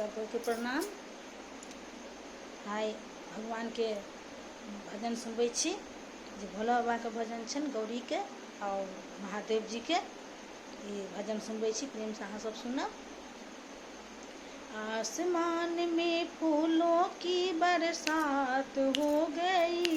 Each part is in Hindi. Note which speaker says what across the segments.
Speaker 1: सबके प्रणाम। आइ भगवान के भजन सुनबै छी जे भोला बाबा के भजन छन, गौरी के और महादेव जी के। ये भजन सुनबै छी, प्रेम से अहाँ सब सुनब। आसमान में फूलों की बरसात हो गई,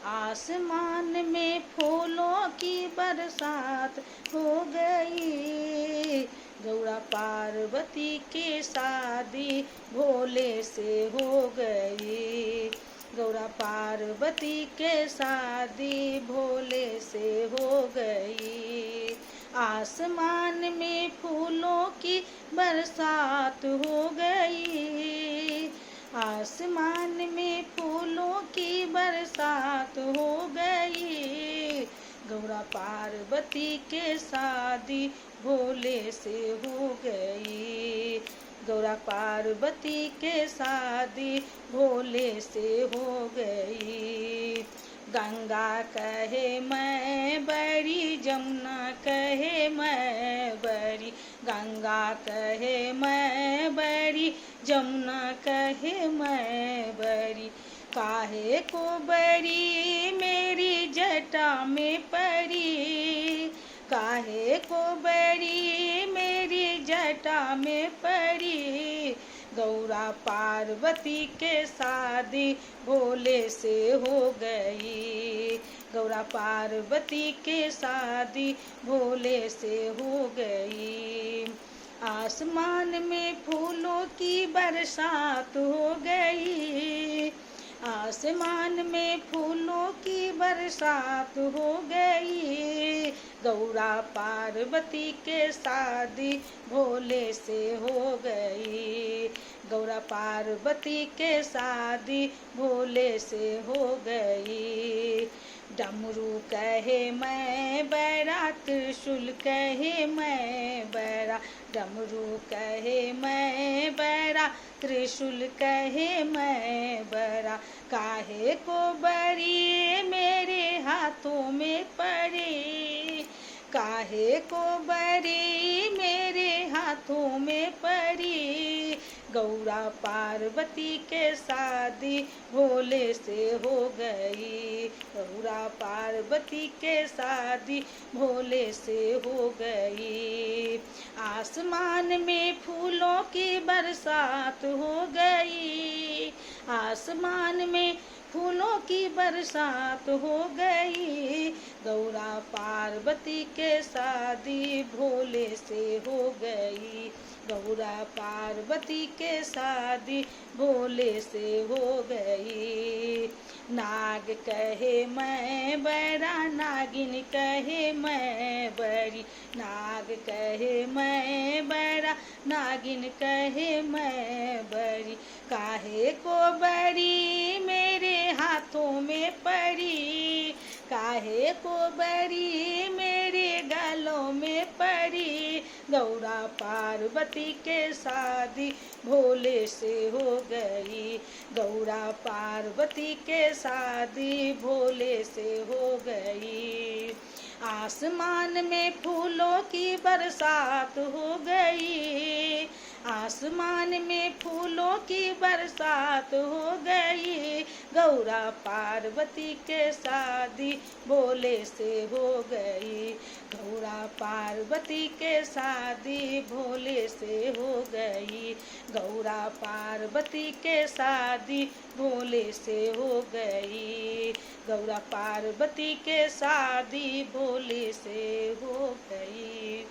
Speaker 1: आसमान में फूलों की बरसात हो गई। गौरा पार्वती की शादी भोले से हो गई, गौरा पार्वती के शादी भोले से हो गई। आसमान में फूलों की बरसात हो गई, आसमान में फूलों की बरसात हो गई। गौरा पार्वती के शादी भोले से हो गई, गौरा पार्वती के शादी भोले से हो गई। गंगा कहे मैं बड़ी, जमुना कहे मैं बड़ी, गंगा कहे मैं बड़ी, जमुना कहे मैं बड़ी। काहे को बड़ी मेरी जटा में पड़ी, काहे को बड़ी मेरी जटा में पड़ी। गौरा पार्वती के शादी भोले से हो गई, गौरा पार्वती के शादी भोले से हो गई। आसमान में फूलों की बरसात हो गई, आसमान में फूलों की बरसात हो गई। गौरा पार्वती के शादी भोले से हो गई, गौरा पार्वती के शादी भोले से हो गई। डमरू कहे मैं बड़ा, त्रिशूल कहे मैं बड़ा, डमरू कहे मैं बड़ा, त्रिशूल कहे मैं बड़ा। काहे को बड़ी मेरे हाथों में पड़ी, काहे को बड़ी मेरे हाथों में पड़ी। गौरा पार्वती के शादी भोले से हो गई, गौरा पार्वती के शादी भोले से हो गई। आसमान में फूलों की बरसात हो गई, आसमान में फूलों की बरसात हो गई। गौरा पार्वती के शादी भोले से हो गई, गौरा पार्वती के शादी भोले से हो गई। नाग कहे मैं बड़ा, नागिन कहे मैं बड़ी, नाग कहे मैं बड़ा, नागिन कहे मैं बड़ी। काहे को बड़ी मेरे हाथों में पड़ी, काहे को बड़ी मेरे गालों में पड़ी। गौरा पार्वती के शादी भोले से हो गई, गौरा पार्वती के शादी भोले से हो गई। आसमान में फूलों की बरसात हो गई, आसमान में फूलों की बरसात हो गई। गौरा पार्वती के शादी भोले से हो गई, गौरा पार्वती के शादी भोले से हो गई, गौरा पार्वती के शादी भोले से हो गई, गौरा पार्वती के शादी भोले से हो गई।